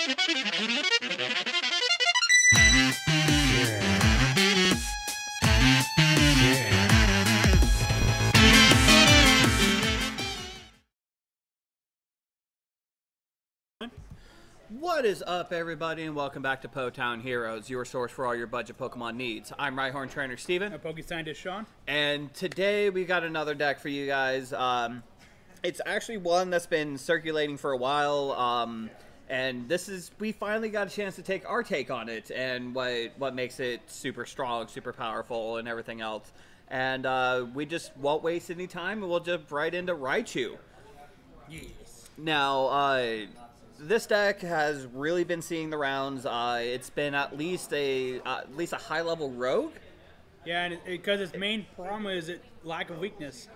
What is up, everybody, and welcome back to Potown Heroes, your source for all your budget Pokemon needs. I'm Rhyhorn Trainer Steven. I'm Poke Scientist Sean. And today we got another deck for you guys. It's actually one that's been circulating for a while, and we finally got a chance to take our take on it and what makes it super strong, super powerful, and everything else. And we just won't waste any time, and we'll jump right into Raichu. Yes. Now, this deck has really been seeing the rounds. It's been at least a high-level rogue. Yeah, and because its main problem is its lack of weakness.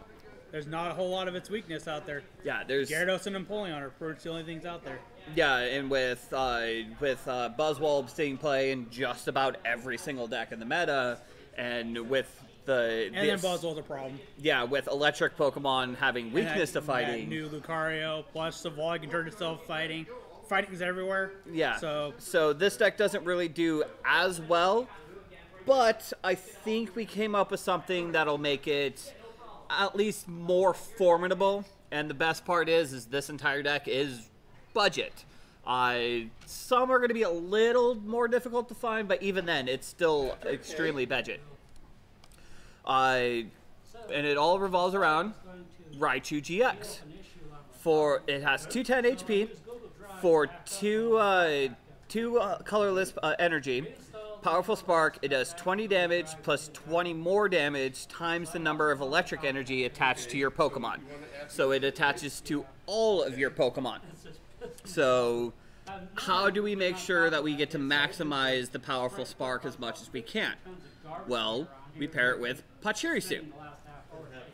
There's not a whole lot of its weakness out there. Yeah, there's Gyarados and Empoleon are pretty much the only things out there. Yeah, and with Buzzwole seeing play in just about every single deck in the meta, and with then Buzzwole's a problem. Yeah, with electric Pokemon having weakness to fighting. That new Lucario, plus Savall can turn itself fighting. Fighting's everywhere. Yeah. So this deck doesn't really do as well, but I think we came up with something that'll make it at least more formidable. And the best part is this entire deck is budget. Some are going to be a little more difficult to find, but even then, it's still extremely budget. And it all revolves around Raichu GX. It has 210 HP for two colorless energy. Powerful Spark. It does 20 damage plus 20 more damage times the number of electric energy attached to your Pokemon. So it attaches to all of your Pokemon. So how do we make sure that we get to maximize the Powerful Spark as much as we can? Well, we pair it with Pachirisu.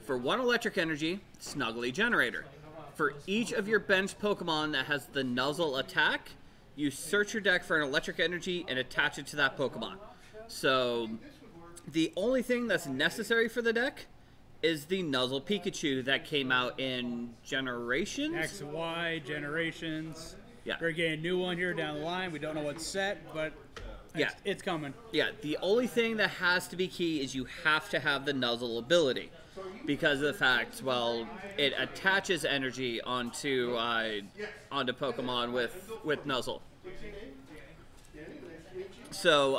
For 1 electric energy, Snuggly Generator. For each of your bench Pokemon that has the Nuzzle attack, you search your deck for an electric energy and attach it to that Pokemon. So the only thing that's necessary for the deck is the Nuzzle Pikachu that came out in Generations? X, Y, Generations. Yeah. We're getting a new one here down the line. We don't know what's set, but it's coming. Yeah, the only thing that has to be key is you have to have the Nuzzle ability. Because of the fact, well, it attaches energy onto Pokemon with Nuzzle. So,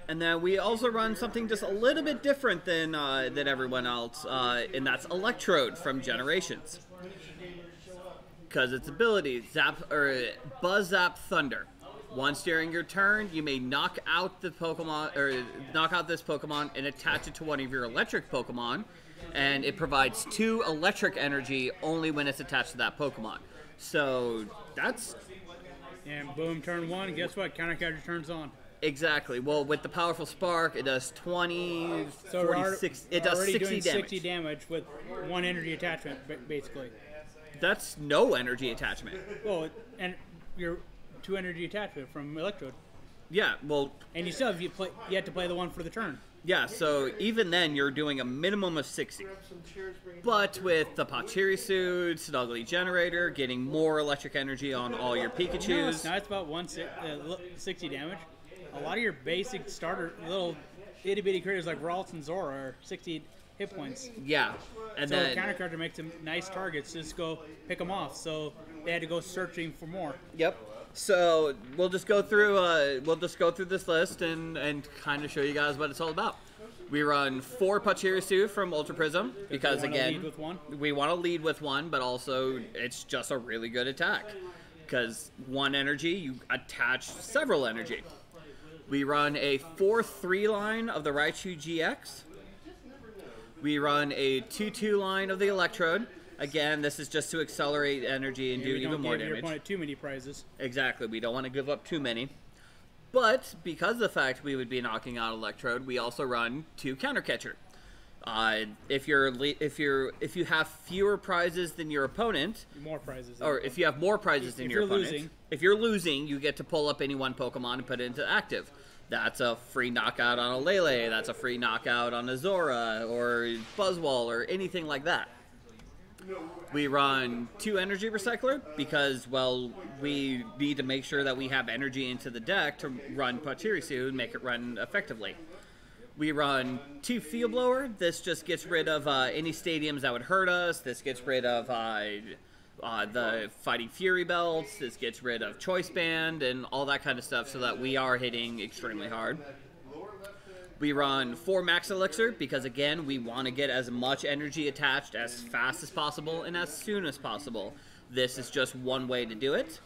and then we also run something just a little bit different than everyone else, and that's Electrode from Generations. Because its ability, Buzz Zap Thunder. Once during your turn, you may knock out this Pokemon and attach it to one of your electric Pokemon, and it provides 2 electric energy only when it's attached to that Pokemon. So that's... And boom, turn 1, guess what? Counter character turns on. Exactly. Well, with the Powerful Spark, it does 20, so 46... It does 60 damage. 60 damage with 1 energy attachment, basically. That's no energy attachment. Well, and you're... 2 energy attachment from Electrode. Yeah, well... And you still you have to play the one for the turn. Yeah, so even then you're doing a minimum of 60. But with the Pachirisu, Snuggly Generator, getting more electric energy on all your Pikachus... No, it's about 60 damage. A lot of your basic starter, little itty-bitty critters like Ralts and Zora are 60 hit points. Yeah. And so then counter character makes them nice targets. Just go pick them off. So they had to go searching for more. Yep. So we'll just go through this list and kind of show you guys what it's all about. We run 4 Pachirisu from Ultra Prism because again we want to lead with one, but also it's just a really good attack because 1 energy you attach several energy. We run a 4-3 line of the Raichu GX. We run a 2-2 line of the Electrode. Again, this is just to accelerate energy and do even more damage. Your opponent too many prizes. Exactly. We don't want to give up too many. But because of the fact we would be knocking out Electrode, we also run 2 Counter Catcher. If you have fewer prizes than your opponent, if you have more prizes than your opponent, if you're losing, you get to pull up any one Pokemon and put it into active. That's a free knockout on a Lele. That's a free knockout on a Zora or Buzzwole or anything like that. We run 2 energy recycler because, well, we need to make sure that we have energy into the deck to run Pachirisu and make it run effectively. We run 2 field blower. This just gets rid of any stadiums that would hurt us. This gets rid of the Fighting Fury belts. This gets rid of Choice Band and all that kind of stuff so that we are hitting extremely hard. We run 4 Max Elixir because, again, we want to get as much energy attached as fast as possible and as soon as possible. This is just one way to do it.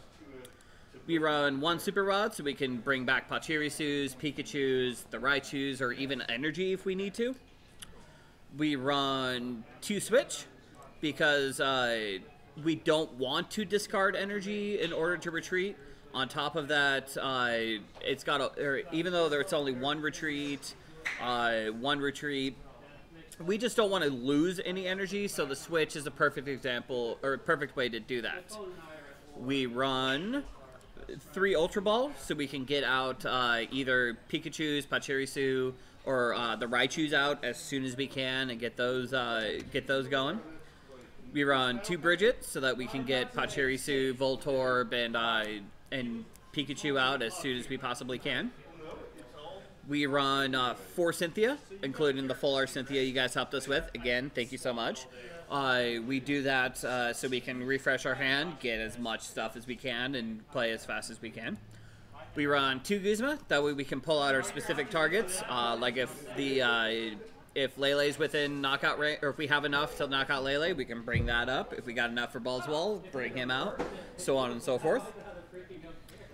We run 1 Super Rod so we can bring back Pachirisus, Pikachus, the Raichus, or even energy if we need to. We run 2 Switch because we don't want to discard energy in order to retreat. On top of that, it's got even though there's only one retreat, we just don't want to lose any energy, so the Switch is a perfect example, or a perfect way to do that. We run 3 Ultra Ball, so we can get out either Pikachu's, Pachirisu, or the Raichus out as soon as we can and get those going. We run 2 Bridget, so that we can get Pachirisu, Voltorb, and Pikachu out as soon as we possibly can. We run 4 Cynthia, including the full art Cynthia you guys helped us with. Again, thank you so much. We do that so we can refresh our hand, get as much stuff as we can, and play as fast as we can. We run 2 Guzma, that way we can pull out our specific targets, like if Lele's within knockout range, or if we have enough to knock out Lele, we can bring that up. If we got enough for Ballswell, bring him out, so on and so forth.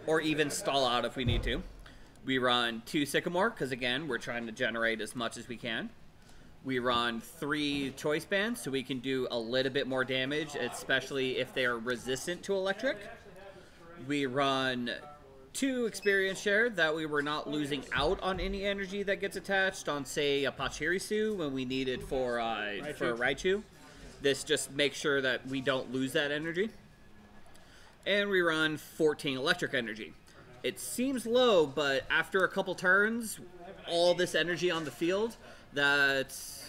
Or even stall out if we need to. We run 2 Sycamore, because again, we're trying to generate as much as we can. We run 3 Choice Bands, so we can do a little bit more damage, especially if they are resistant to electric. We run 2 Experience Share, that way we're not losing out on any energy that gets attached on, say, a Pachirisu when we need it for a Raichu. This just makes sure that we don't lose that energy. And we run 14 Electric Energy. It seems low, but after a couple turns, all this energy on the field, that's,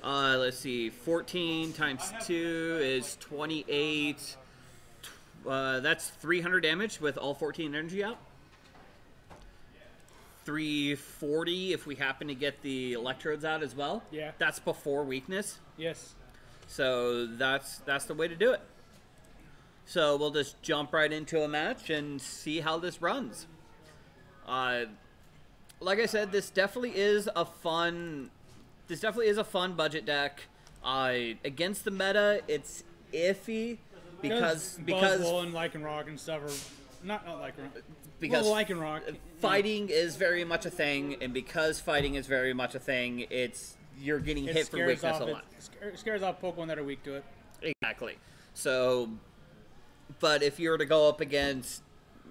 let's see, 14 times 2 is 28. That's 300 damage with all 14 energy out. 340 if we happen to get the electrodes out as well. Yeah. That's before weakness. Yes. So that's the way to do it. So we'll just jump right into a match and see how this runs. Like I said, this definitely is a fun budget deck. Against the meta, it's iffy because Buzzwole and Lycanroc and stuff are not Lycanroc. Because Lycanroc, fighting is very much a thing, and because fighting is very much a thing, you're getting hit for weakness a lot. It scares off Pokemon that are weak to it. Exactly. So, but if you were to go up against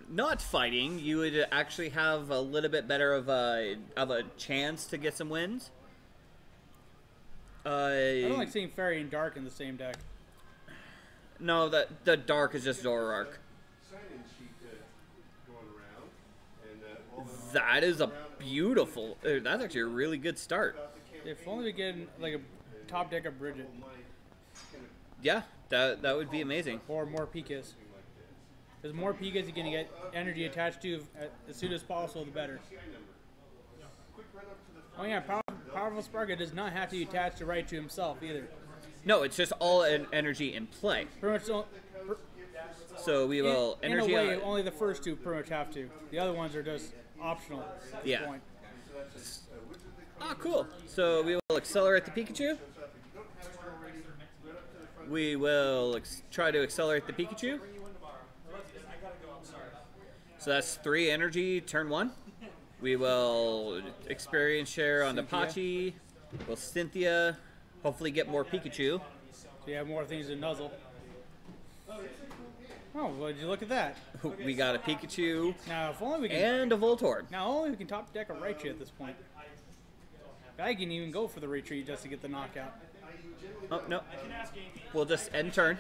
not fighting, you would actually have a little bit better of a chance to get some wins. I don't like seeing Fairy and Dark in the same deck. No, the Dark is just Zoroark. That is a beautiful. That's actually a really good start. If only we get like a top deck of Bridget. Yeah, that would be amazing. Or more Pikas. Because more Pikas you can get energy attached to as soon as possible, the better. Oh yeah, Powerful Sparka does not have to be attached to Raichu himself either. No, it's just all energy in play. Pretty much. So we will energy. In a way, only the first 2 pretty much have to. The other ones are just optional at this point. Oh, cool. So we will accelerate the Pikachu. We will try to accelerate the Pikachu. So that's 3 energy, turn 1. We will Experience Share on the Pachi. We'll Cynthia. Hopefully get more Pikachu. So you have more things to nuzzle. Oh, well, did you look at that? We got a Pikachu. Now, if only we can, and a Voltorb. Now, only we can top deck a Raichu at this point. I can even go for the retreat just to get the knockout. Oh, no. We'll just end turn.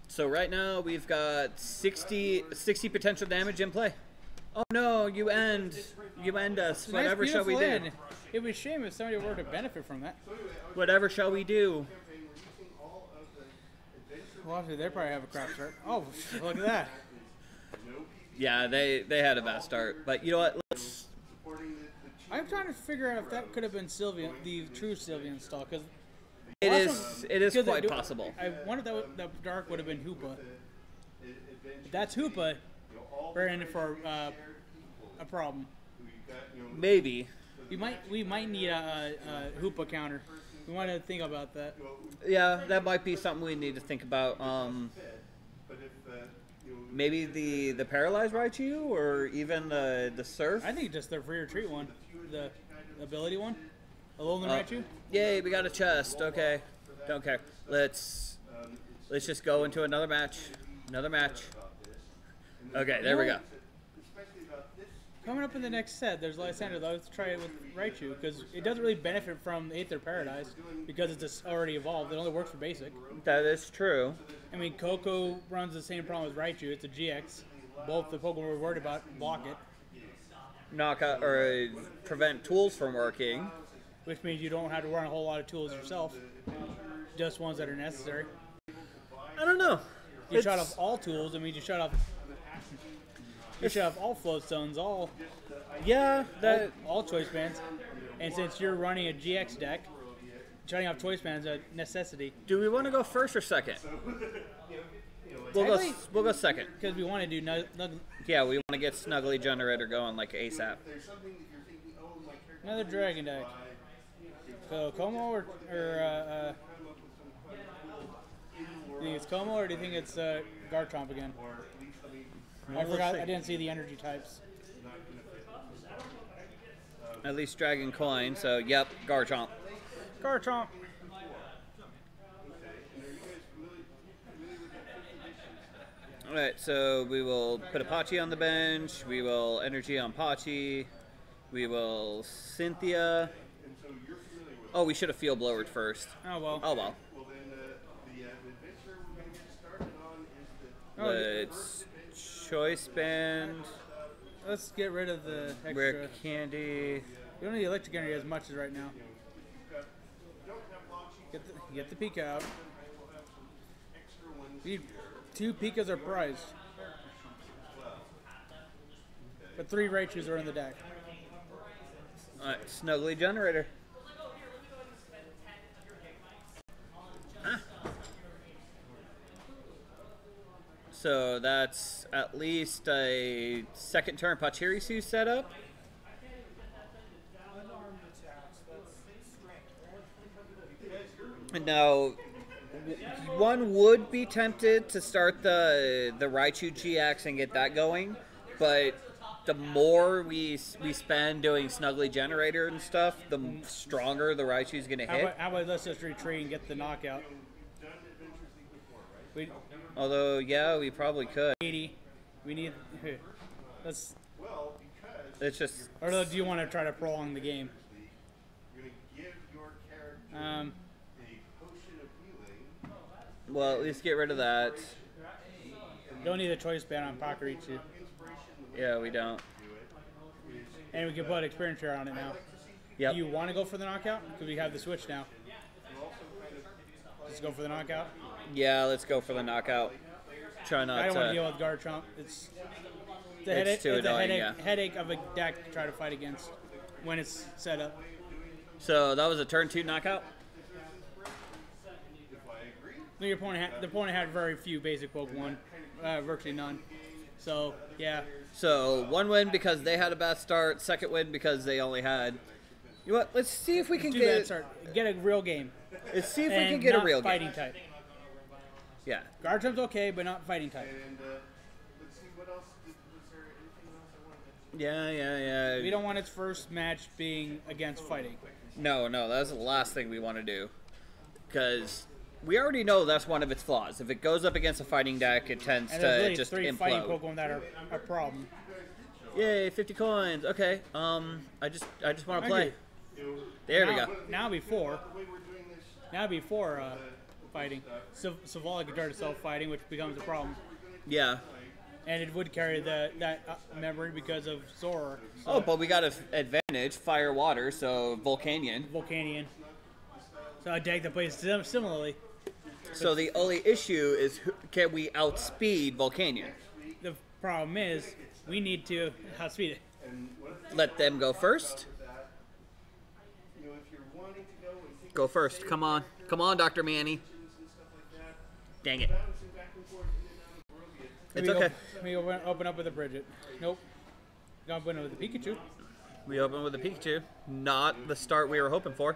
So right now, we've got 60 potential damage in play. Oh no, you end You end us. It's Whatever nice, shall we do? end. It would be a shame if somebody were to benefit from that. Whatever shall we do? Well, obviously they probably have a crap start. Oh, look at that. Yeah, they had a bad start. But you know what? Let's... I'm trying to figure out if that could have been Sylveon, the true Sylveon style, because It is quite possible. I wondered if that dark would have been Hoopa. If that's Hoopa, we're in for a problem. Maybe. We might need a Hoopa counter. We want to think about that. Yeah, that might be something we need to think about. Maybe the paralyzed Raichu, or even the surf. I think just the free retreat one, the ability one, Alolan Raichu. Yay, we got a chest. Okay, don't care. Let's just go into another match. Another match. Okay, there we go. Coming up in the next set, there's Lysander. Let's try it with Raichu, because it doesn't really benefit from Aether Paradise, because it's just already evolved. It only works for basic. That is true. I mean, Coco runs the same problem as Raichu. It's a GX. Both the Pokemon we're worried about block it. Knock out or prevent tools from working. Which means you don't have to run a whole lot of tools yourself. Just ones that are necessary. I don't know. You shut off all tools. I mean, you shut off all float stones, all choice bands. And since you're running a GX deck, shutting off choice bands is a necessity. Do we want to go first or second? We'll go second. Because we want to do yeah, we want to get Snuggly Generator going like ASAP. Another dragon deck. So Como or do you think it's Como or do you think it's Garchomp again? I forgot. I didn't see the energy types. At least Dragon Coin. So yep, Garchomp. Garchomp. Alright, so we will put Apache on the bench, we will Energy on Pachi, we will Cynthia. Oh, we should have Field Blowered first. Oh well. Oh well. Let's Choice Band. Let's get rid of the extra. Rare Candy. We don't need the electric energy as much as right now. Get the Pika out. Need 2 Pikas are prized. But 3 Raichus are in the deck. Alright, Snuggly Generator. So that's at least a second turn Pachirisu setup. And now, one would be tempted to start the Raichu GX and get that going, but the more we spend doing Snuggly Generator and stuff, the stronger the Raichu's going to hit. How about let's just retreat and get the knockout? Although, yeah, we probably could. 80. We need. Let's. It's just. Or do you want to try to prolong the game? Well, at least get rid of that. Don't need a choice ban on Pakarichu. Yeah, we don't. And we can put experience share on it now. Yep. Do you want to go for the knockout? Because we have the switch now. Let's go for the knockout. Yeah, let's go for the knockout. Try not to. I don't want to deal with Garchomp. It's a headache of a deck to try to fight against when it's set up. So that was a turn 2 knockout? No, the opponent had very few basic Pokemon, virtually none. So, yeah. So, 1 win because they had a bad start, 2nd win because they only had... You know what? Let's see if we can get a real game. Let's see if we can get a real fighting game. Type. Yeah. Garchomp's okay, but not fighting type. Let's see what else. Was there anything else I wanted? Yeah. We don't want its first match being against fighting. No, that's the last thing we want to do. Because we already know that's one of its flaws. If it goes up against a fighting deck, it tends to really just 3 implode. Fighting Pokemon that are a problem. Yay, 50 coins. Okay. I just want to play. There we go. Now before fighting. So Savali could start itself fighting, which becomes a problem. Yeah. And it would carry that memory because of Zora. So Oh, but we got an advantage, fire, water, so Volcanion. Volcanion. So a deck that plays similarly. So the only issue is, can we outspeed Volcanion? The problem is, we need to outspeed it. Let them go first? Go first. Come on. Come on, Dr. Manny. Dang it. It's okay. We open up with a Bridget. Nope. Gonna open up with a Pikachu. We open with a Pikachu. Not the start we were hoping for.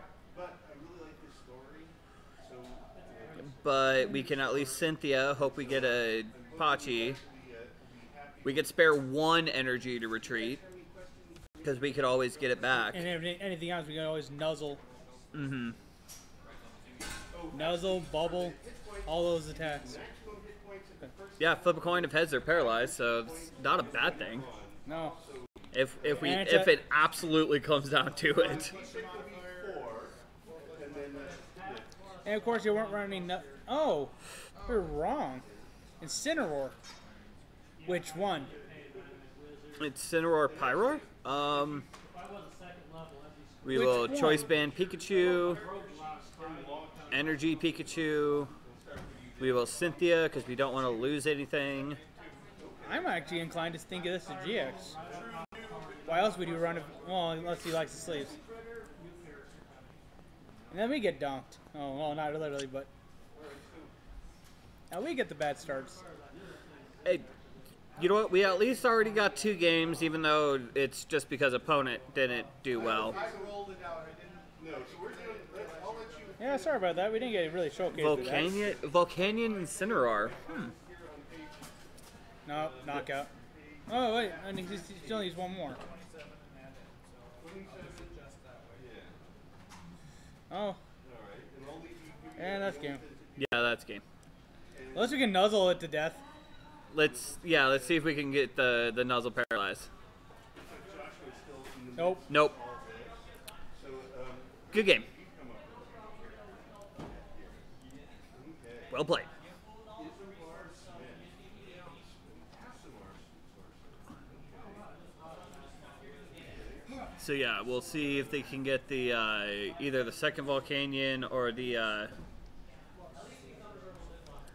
But we can at least Cynthia. Hope we get a Pachi. We could spare one energy to retreat. Because we could always get it back. And anything else, we can always nuzzle. Mm-hmm. Nuzzle, bubble, all those attacks. Yeah, flip a coin if heads are paralyzed, so it's not a bad thing. No. If it absolutely comes down to it. And of course you weren't running. Oh, we're wrong. Incineroar. Which one? Incineroar Pyroar? We will choice band Pikachu. Energy Pikachu. We will Cynthia because we don't want to lose anything. I'm actually inclined to think of this as GX. Why else would you run it? Well, unless he likes the sleeves. And then we get dunked. Oh, well, not literally, but. Now we get the bad starts. Hey, you know what? We at least already got 2 games, even though it's just because opponent didn't do well. Yeah, sorry about that. We didn't get really showcased. Volcanion Incineroar. No, knockout. Oh, wait. I think he still needs one more. Oh. And that's game. Yeah, that's game. Unless we can nuzzle it to death. Let's see if we can get the nuzzle paralyzed. Nope. Nope. Good game. Well played. So yeah, we'll see if they can get the either the second Volcanion or the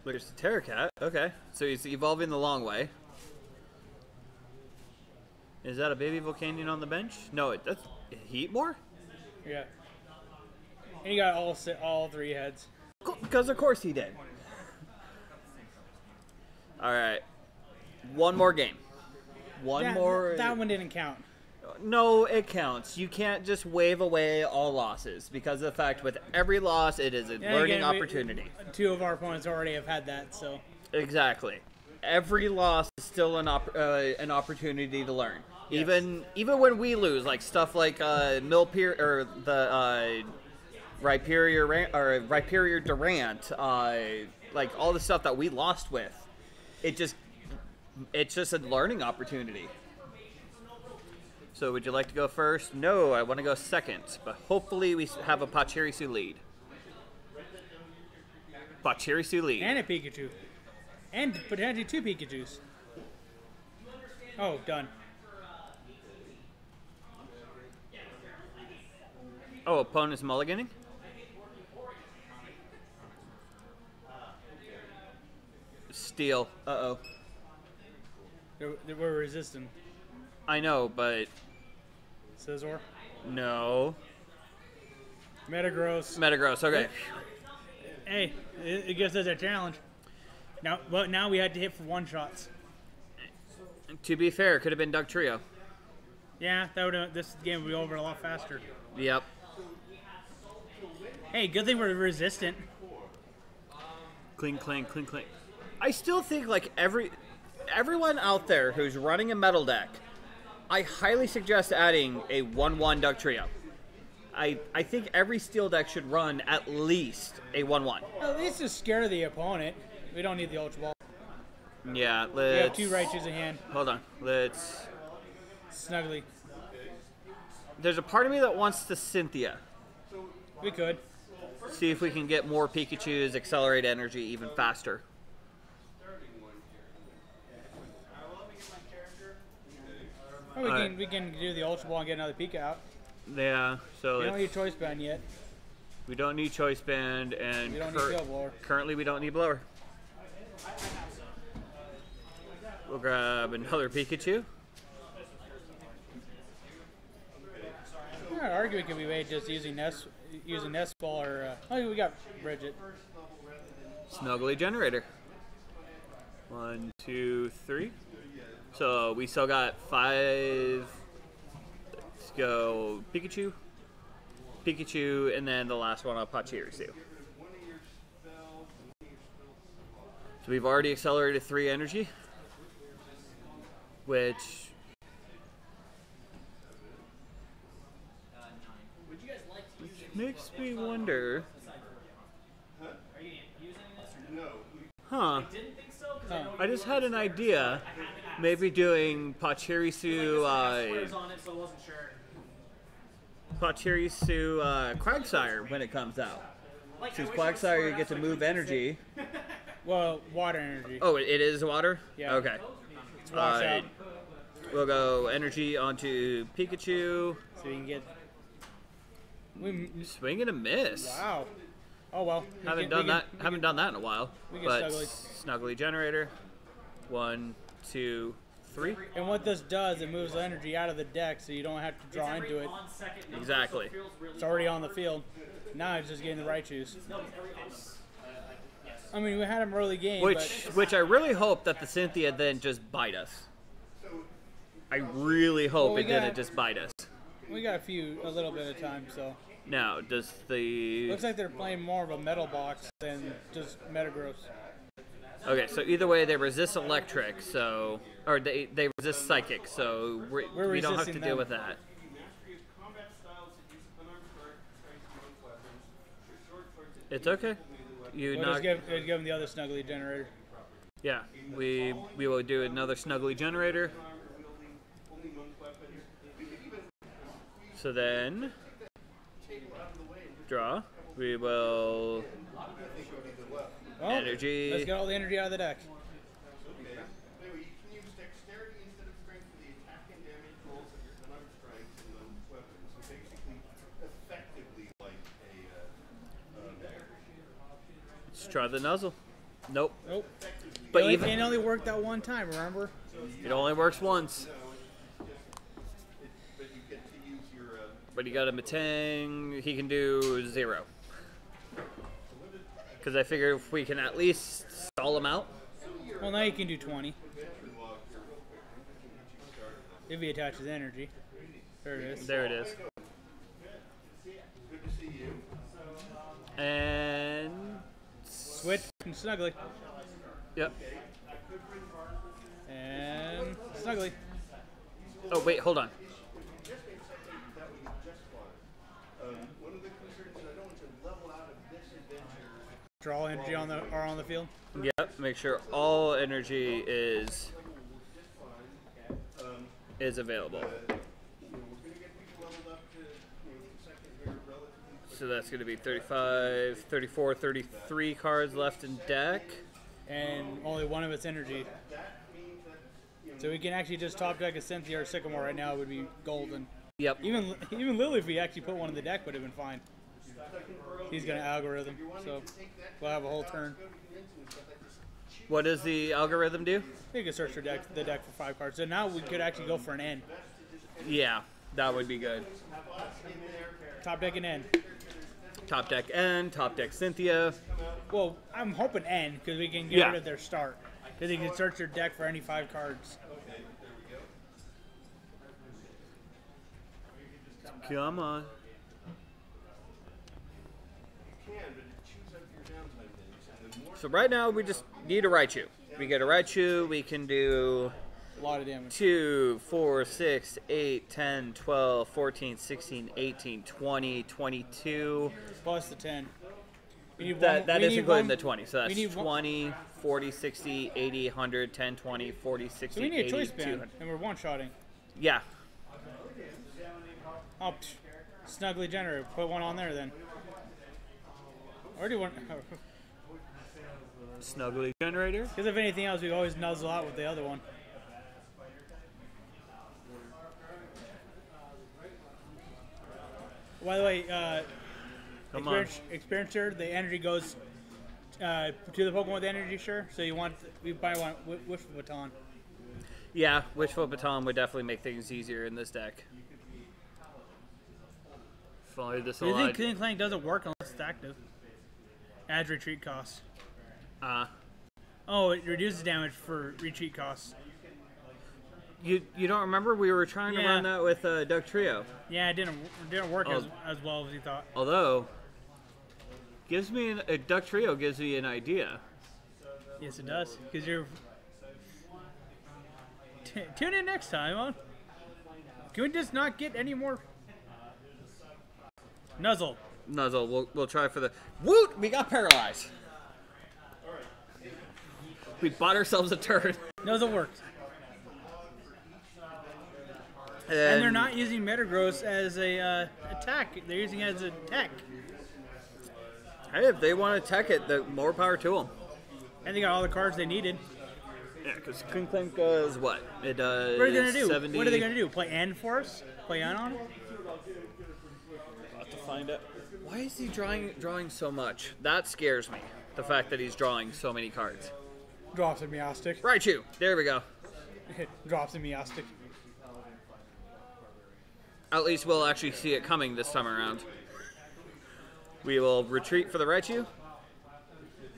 there's the Terracat. Okay, so he's evolving the long way. Is that a baby Volcanion on the bench? No, that's Heatmore? Yeah. And he got all 3 heads. Because of course he did. All right, one more game. One more. That one didn't count. No, it counts. You can't just wave away all losses because of the fact with every loss, it is a learning opportunity. 2 of our opponents already have had that, so. Exactly. Every loss is still an opportunity to learn. Yes. Even when we lose, like stuff like Milpier or the Rhyperior Durant, like all the stuff that we lost with, it's just a learning opportunity. So would you like to go first? No, I want to go second, but hopefully we have a Pachirisu lead. Pachirisu lead. And a Pikachu. And potentially 2 Pikachus. Oh, done. Oh, opponent's mulliganing? Steel. Uh-oh. They were resistant. I know, but... Scizor? No. Metagross. Metagross, okay. Hey, it gives us a challenge. Now we had to hit for 1-shots. To be fair, it could have been Doug Trio. Yeah, this game would be over a lot faster. Yep. Hey, good thing we're resistant. Clink, clink, clink, clink. I still think, like, everyone out there who's running a metal deck, I highly suggest adding a 1-1 Doug Trio. I think every steel deck should run at least a 1-1. At least to scare the opponent. We don't need the Ultra Ball. Yeah, We have 2 Raichus in hand. Hold on. Let's... Snuggly. There's a part of me that wants to Cynthia. We could. See if we can get more Pikachus, accelerate energy even faster. we can do the Ultra Ball and get another Pika out. Yeah, so We don't need Choice Band yet. we don't need Choice Band, and We don't need Field Blower. currently we don't need Blower. We'll grab another Pikachu. An argument can be made just using Nest Ball or oh, we got Bridget. Snuggly Generator. 1, 2, 3. So we still got 5. Let's go Pikachu, Pikachu, and then the last one on Pachirisu. So we've already accelerated 3 energy, which makes me wonder. Huh. I just had an idea. Maybe doing Pachirisu, Quagsire when it comes out. Since Quagsire you get to move energy. Well, water energy. Oh, it is water? Yeah. Okay. It's wash out. We'll go energy onto Pikachu. So you can get. Swing and a miss. Wow. Oh well. Haven't done that in a while. We get But Snuggly. Snuggly Generator. 1, 2, 3. And what this does, it moves energy out of the deck, so you don't have to draw into it. Exactly. It's already on the field. Now it's just getting the Raichus. I mean, we had him early game, Which I really hope that the Cynthia then just bite us. I really hope it didn't just bite us. we got a little bit of time, so. Now, does the... Looks like they're playing more of a metal box than just Metagross. Okay, so either way, they resist electric, so... Or they resist psychic, so we don't have to deal with that. It's okay. We'll just give them the other Snuggly Generator. Yeah, we will do another Snuggly Generator. So then... Draw. We will... Well, energy. Let's get all the energy out of the deck. Let's try the Nuzzle. Nope. Nope. But it only worked that one time, remember? It only works once. But you got a Matang, he can do 0. Because I figure if we can at least stall him out. Well, now you can do 20. If he attaches energy. There it is. There it is. And... Switch and Snuggly. Yep. And Snuggly. Oh, wait, hold on. Draw energy on the field. Yep, make sure all energy is available. So that's going to be 35, 34, 33 cards left in deck. And only one of its energy. So we can actually just top deck a Cynthia or Sycamore right now. It would be golden. Yep. Even Lily, if we actually put one in the deck, would have been fine. He's going to algorithm, so we'll have a whole turn. What does the algorithm do? You can search the deck for 5 cards. So now we could actually go for an N. Yeah, that would be good. Top deck an N. Top deck N, top deck Cynthia. Well, I'm hoping N, because we can get rid of their start. Because you can search your deck for any 5 cards. Come on. So right now we just need a Raichu. We get a Raichu, we can do a lot of damage. 2, 4, 6, 8, 10, 12, 14, 16, 18, 20, 22. Plus the 10. That is including the 20. So that's 20, 40, 60, 80, 100, 10, 20, 40, 60, so we need 80, a choice band, 200. and we're one-shotting. Yeah. Oh, Snuggly Generator. Put one on there then. Already one. Snuggly Generator. Because if anything else, we always nuzzle out with the other one. By the way, Come on. Experiencer, the energy goes to the Pokemon with the energy, sure. So we probably want Wishful Baton. Yeah, Wishful Baton would definitely make things easier in this deck. Follow this a Do you lot. think Clean Clank doesn't work unless it's active? Adds retreat costs. Oh, it reduces damage for retreat costs. You don't remember we were trying to run that with Doug Trio? Yeah, it didn't work as well as you thought. Although, Duck Trio gives me an idea. Yes, it does. Because you're... Tune in next time, huh? Can we just not get any more... Nuzzle. We'll try for the... Woot! We got paralyzed. We bought ourselves a turn. Nuzzle worked. And they're not using Metagross as a attack. They're using it as a tech. Hey, if they want to tech it, the more power to them. And they got all the cards they needed. Yeah, because King Clank does what? It does. What are they gonna do? 70... What are they gonna do? Play N for us? Play N on them? I'll have to find it. Why is he drawing so much? That scares me. The fact that he's drawing so many cards. Drops a Meowstic. Raichu. There we go. Drops a Meowstic. At least we'll actually see it coming this time around. We will retreat for the Raichu.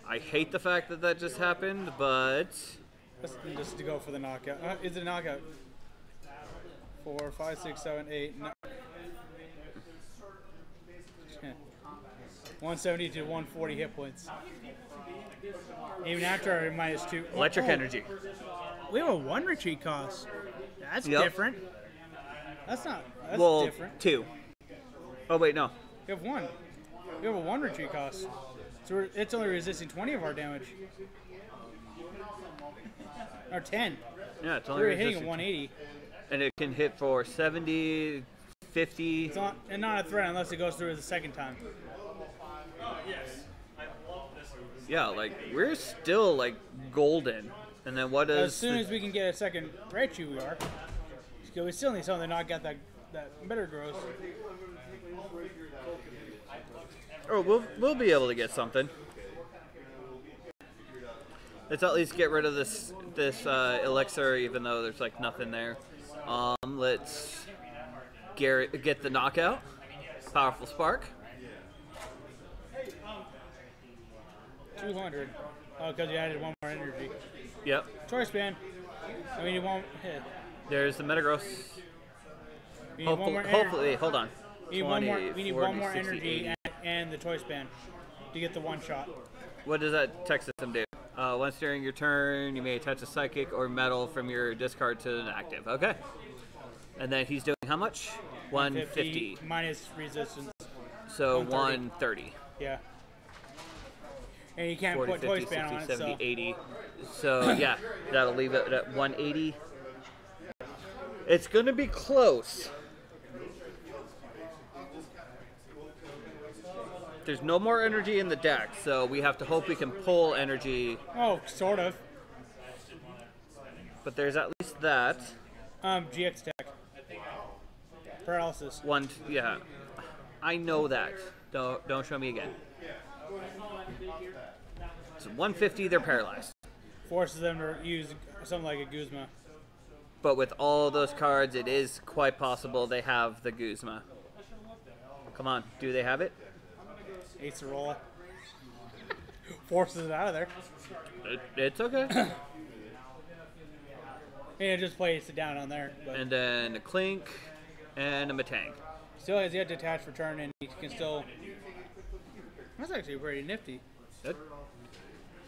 I hate the fact that that just happened, but... Just to go for the knockout. Is it a knockout? 4, 5, 6, 7, 8, 9. 170 to 140 hit points. Even after our -2. Electric energy. We have a 1 retreat cost. That's different. That's not. That's different. 2. Oh wait, no. We have 1. We have a 1 retreat cost. So it's only resisting 20 of our damage. Or 10. Yeah, it's only We're resisting. hitting a 180. And it can hit for 70, 50. It's not, and not a threat unless it goes through the second time. Yeah, like we're still like golden. And then what does? As soon as we can get a second Raichu, we are. Because we still need something to not get that better growth. Oh, we'll be able to get something. Let's at least get rid of this elixir, even though there's like nothing there. Let's get the knockout. Powerful spark. 200. Oh, because you added 1 more energy. Yep. Choice band. I mean, you won't hit. There's the Metagross. We need 1 more hopefully, hold on. We need 20, 1 more. We need 40, 1 more 60, energy 80. and the choice band to get the 1 shot. What does that tech system do? Once during your turn, you may attach a psychic or metal from your discard to an active. Okay. And then he's doing how much? 150. Minus resistance. So 130. Yeah. And you can't 40, put 50, choice 60, band on 70, it, so. 80. So yeah, that'll leave it at 180. It's going to be close. There's no more energy in the deck, so we have to hope we can pull energy. Oh, sort of. But there's at least that. GX tech. Paralysis. Yeah. I know that. Don't show me again. So 150, they're paralyzed. Forces them to use something like a Guzma. But with all those cards, it is quite possible they have the Guzma. Come on, do they have it? Acerola. Forces it out of there. It's okay. And just plays it down on there. But And then a Clink and a Matang. still has yet to attach for turn, and he can still. That's actually pretty nifty. Good.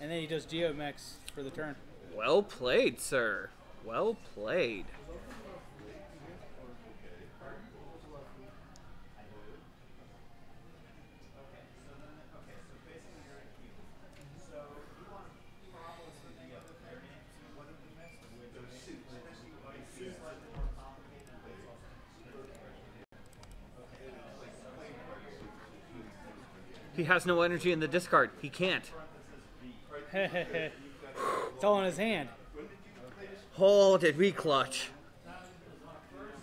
And then he does Geomex for the turn. Well played, sir. Well played. He has no energy in the discard. He can't. It's all in his hand. Oh, did we clutch?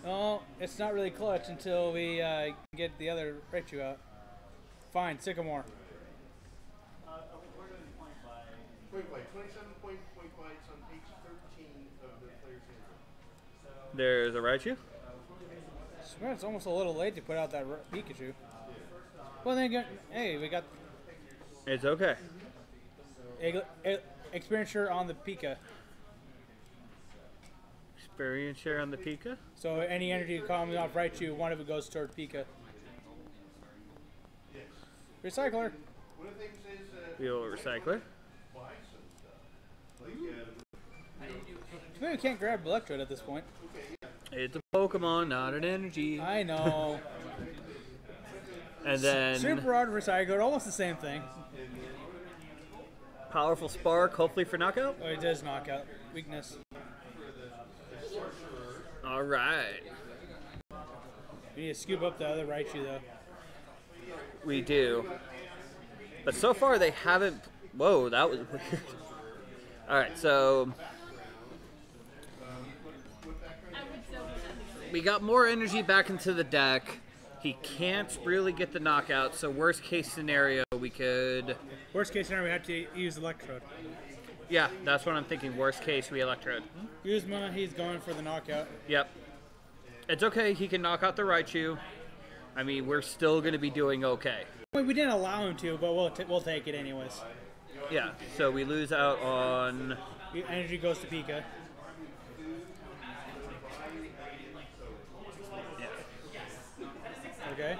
No, it's not really clutch until we get the other Raichu out. Fine, Sycamore. Point bite. 27 point bites on page 13 of the player's handbook. There's a Raichu. Well, it's almost a little late to put out that Pikachu. Well, then again, hey, we got It's okay. experience share on the Pika. Experience share on the Pika. So any energy coming off Raichu, one of it goes toward Pika. Recycler. One of the things is Fuel recycler. buy some stuff. Like, Maybe we can't grab Electrode at this point. It's a Pokemon, not an energy. I know. And then Super Rod Recycler, almost the same thing. powerful Spark, hopefully for knockout. Oh, it does knock out. Weakness. All right. We need to scoop up the other Raichu, though. We do. But so far they haven't. Whoa, that was weird. All right, so we got more energy back into the deck. He can't really get the knockout, so worst case scenario, we could. Worst case scenario, we have to use Electrode. Yeah, that's what I'm thinking. Worst case, we Electrode. Guzma, he's going for the knockout. Yep. It's okay. He can knock out the Raichu. I mean, we're still going to be doing okay. Well, we didn't allow him to, but we'll take it anyways. Yeah, so we lose out on. The energy goes to Pika. Okay.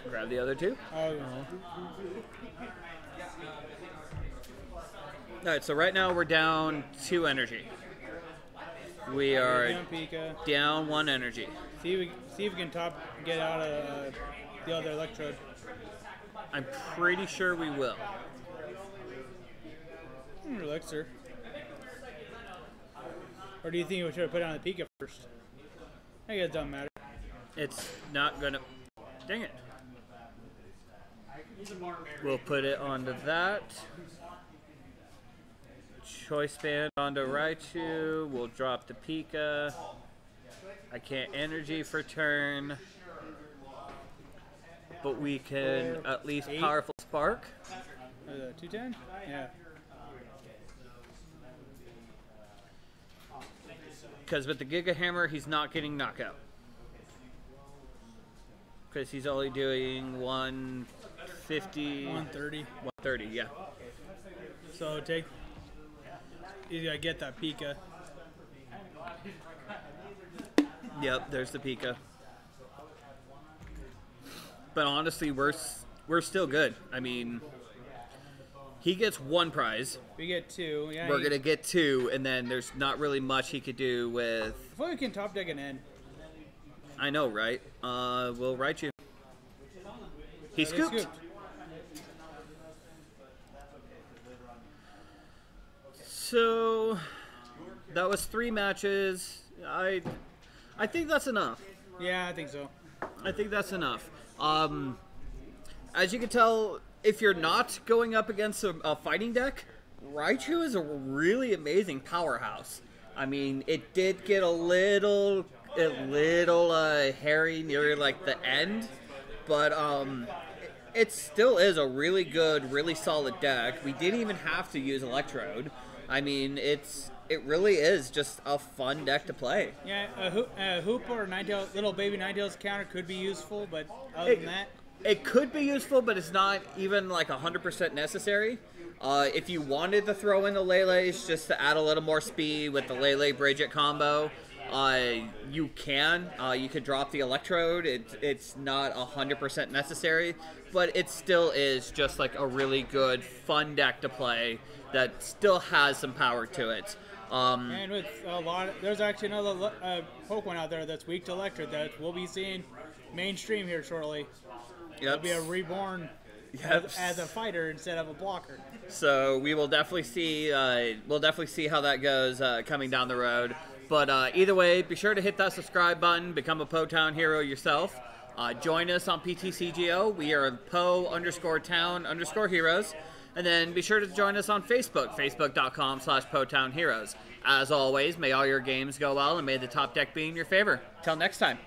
Grab the other two. Oh. Alright, so right now we're down 2 energy. We are Down Pika. down 1 energy. See if we can get out of the other Electrode. I'm pretty sure we will. Elixir. Or do you think we should have put it on the Pika first? I guess it doesn't matter. It's not gonna. Dang it. We'll put it onto that. Choice band onto Raichu. We'll drop the Pika. I can't energy for turn. But we can at least 8. powerful spark. 210? Yeah. Because with the Giga Hammer, he's not getting knockout. Because he's only doing 150. 130. 130, yeah. So you gotta get that Pika. Yep, there's the Pika. But honestly, we're still good. I mean, he gets 1 prize. We get 2. Yeah. We're gonna get 2, and then there's not really much he could do with. I thought we can top deck an N. I know, right? We'll write you. He scooped. So that was 3 matches. I think that's enough. Yeah, I think so. I think that's enough. As you can tell, if you're not going up against a fighting deck, Raichu is a really amazing powerhouse. I mean, it did get a little hairy near like the end, but it still is a really good, really solid deck. We didn't even have to use Electrode. I mean, it really is just a fun deck to play. Yeah, a Hoop or Ninetales, little baby Ninetales counter could be useful, but other than that, It could be useful, but it's not even like 100% necessary. If you wanted to throw in the Lele's just to add a little more speed with the Lele Bridget combo, you can. You could drop the Electrode. It's not 100% necessary, but it still is just like a really good, fun deck to play that still has some power to it. and with there's actually another Pokemon out there that's weak to Electric that we'll be seeing mainstream here shortly. It'll be a reborn as a fighter instead of a blocker. So we will definitely see. We'll definitely see how that goes coming down the road. But either way, be sure to hit that subscribe button. Become a Po-Town hero yourself. Join us on PTCGO. We are Po_Town_heroes. And then be sure to join us on Facebook, facebook.com/PoTownHeroes. As always, may all your games go well, and may the top deck be in your favor. Till next time.